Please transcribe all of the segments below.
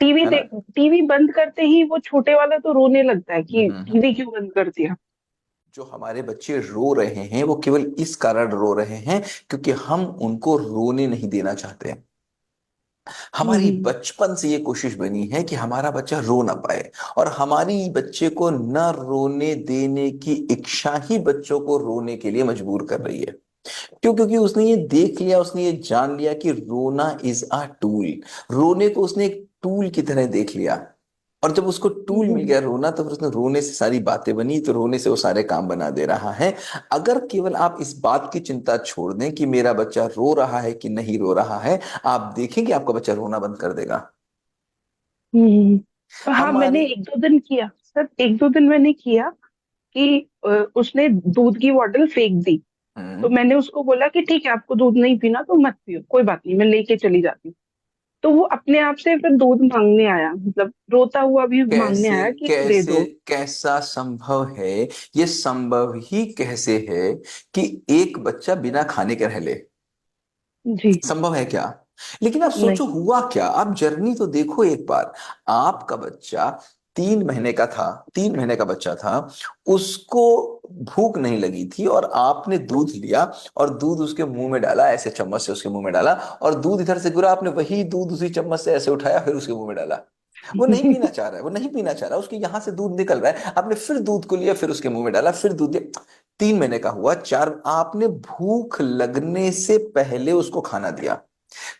TV है ना। देख टीवी बंद करते ही वो छोटे वाला तो रोने लगता है कि हम्म। टीवी क्यों बंद कर दिया। जो हमारे बच्चे रो रहे हैं वो केवल इस कारण रो रहे हैं क्योंकि हम उनको रोने नहीं देना चाहते हैं। हमारी हम्म। बचपन से ये कोशिश बनी है कि हमारा बच्चा रो ना पाए, और हमारी बच्चे को न रोने देने की इच्छा ही बच्चों को रोने के लिए मजबूर कर रही है। क्यों? क्योंकि उसने ये देख लिया, उसने ये जान लिया कि रोना इज अ टूल। रोने को उसने एक टूल की तरह देख लिया। और जब उसको टूल मिल हम्म। गया रोना, तो फिर उसने रोने से सारी बातें बनी, तो रोने से वो सारे काम बना दे रहा है। अगर केवल आप इस बात की चिंता छोड़ दें कि मेरा बच्चा रो रहा है कि नहीं रो रहा है, आप देखेंगे आपका बच्चा रोना बंद कर देगा। हाँ, मैंने हमारे एक दो दिन किया सर, एक दो दिन मैंने किया कि उसने दूध की बॉटल फेंक दी। तो हम्म, मैंने उसको बोला कि ठीक है, आपको दूध नहीं पीना तो मत पियो, कोई बात नहीं, मैं लेके चली जाती हूँ। तो वो अपने आप से फिर दूध मांगने आया, मतलब रोता हुआ भी मांगने कैसे आया कि दे कैसे दो। कैसा संभव है? ये संभव ही कैसे है कि एक बच्चा बिना खाने के रह ले? जी। संभव है क्या? लेकिन आप सोचो नहीं। हुआ क्या, आप जर्नी तो देखो एक बार। आपका बच्चा 3 महीने का था, 3 महीने का बच्चा था, उसको भूख नहीं लगी थी, और आपने दूध लिया और दूध उसके मुंह में डाला, ऐसे चम्मच से उसके मुंह में डाला, और दूध इधर से गिरा, आपने वही दूध उसी चम्मच से ऐसे उठाया फिर उसके मुंह में डाला। वो नहीं पीना चाह रहा है, वो नहीं पीना चाह रहा, उसके यहां से दूध निकल रहा है, आपने फिर दूध को लिया फिर उसके मुंह में डाला, फिर दूध दिया। 3 महीने का हुआ, चार, आपने भूख लगने से पहले उसको खाना दिया।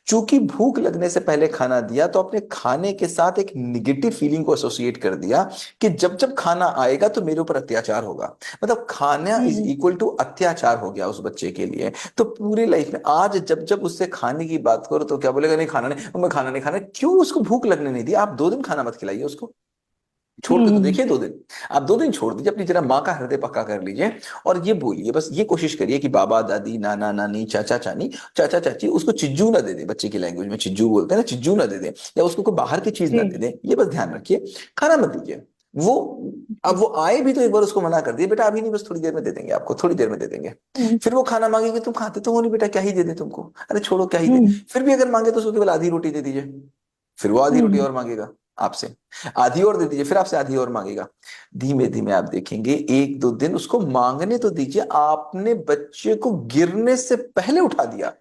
चूंकि भूख लगने से पहले खाना दिया, तो अपने खाने के साथ एक निगेटिव फीलिंग को एसोसिएट कर दिया कि जब जब खाना आएगा तो मेरे ऊपर अत्याचार होगा। मतलब खाना इज हम्म। इक्वल टू अत्याचार हो गया उस बच्चे के लिए। तो पूरे लाइफ में आज जब जब उससे खाने की बात करो तो क्या बोलेगा? नहीं खाना नहीं, मैं खाना नहीं खाना। क्यों? उसको भूख लगने नहीं दी। आप 2 दिन खाना मत खिलाइए उसको, छोड़ के तो हम्म। देखिए 2 दिन। आप 2 दिन छोड़ दीजिए, अपनी जरा माँ का हृदय पक्का कर लीजिए, और ये बोलिए, बस ये कोशिश करिए कि बाबा दादी नाना नानी चाचा चानी चाचा चाची उसको चिज्जू ना दे दे, बच्चे की लैंग्वेज में चिज्जू बोलते हैं ना, चिज्जू ना दे दे, या उसको कोई बाहर की चीज ना दे जी। दे, ये बस ध्यान रखिए। खाना मत दीजिए। वो अब जी। वो आए भी तो एक बार उसको मना कर दिए, बेटा अभी नहीं, बस थोड़ी देर में दे देंगे, आपको थोड़ी देर में दे देंगे। हम्म। फिर वो खाना मांगेगी, तुम खाते तो हो नहीं बेटा, क्या ही दे दे तुमको, अरे छोड़ो क्या ही दे। हम्म। फिर भी अगर मांगे तो उसको केवल आधी रोटी दे दीजिए, फिर वो आधी रोटी हम्म। और मांगेगा आपसे, आधी और दे दीजिए, फिर आपसे आधी और मांगेगा। धीमे धीमे आप देखेंगे, 1-2 दिन उसको मांगने तो दीजिए। आपने बच्चे को गिरने से पहले उठा दिया।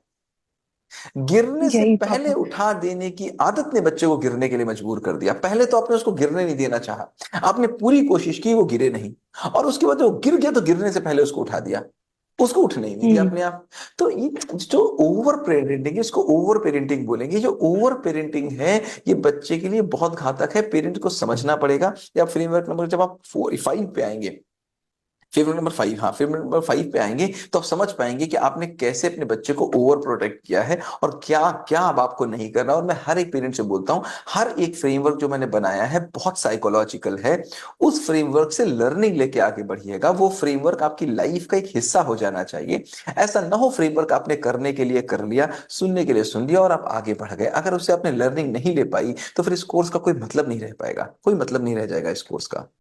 गिरने से यही पहले प्रॉब्लम है। उठा देने की आदत ने बच्चे को गिरने के लिए मजबूर कर दिया। पहले तो आपने उसको गिरने नहीं देना चाहा, आपने पूरी कोशिश की वो गिरे नहीं, और उसके बाद जो गिर गया तो गिरने से पहले उसको उठा दिया, उसको उठने ही नहीं दिया हम्म। अपने आप। तो ये जो ओवर पेरेंटिंग है, इसको ओवर पेरेंटिंग बोलेंगे। जो ओवर पेरेंटिंग है, ये बच्चे के लिए बहुत घातक है। पेरेंट को समझना पड़ेगा। या फ्रेमवर्क नंबर जब आप 4-5 पे आएंगे, फेवरेट नंबर 5, हाँ फेवरेट नंबर 5 पे आएंगे, तो आप समझ पाएंगे कि आपने कैसे अपने बच्चे को ओवर प्रोटेक्ट किया है, और क्या क्या अब आपको नहीं करना। और मैं हर एक पेरेंट से बोलता हूँ, हर एक फ्रेमवर्क जो मैंने बनाया है बहुत साइकोलॉजिकल है। उस फ्रेमवर्क से लर्निंग लेके आगे बढ़िएगा। वो फ्रेमवर्क आपकी लाइफ का एक हिस्सा हो जाना चाहिए। ऐसा ना हो फ्रेमवर्क आपने करने के लिए कर लिया, सुनने के लिए सुन लिया, और आप आगे बढ़ गए, अगर उससे आपने लर्निंग नहीं ले पाई, तो फिर इस कोर्स का कोई मतलब नहीं रह पाएगा, कोई मतलब नहीं रह जाएगा इस कोर्स का।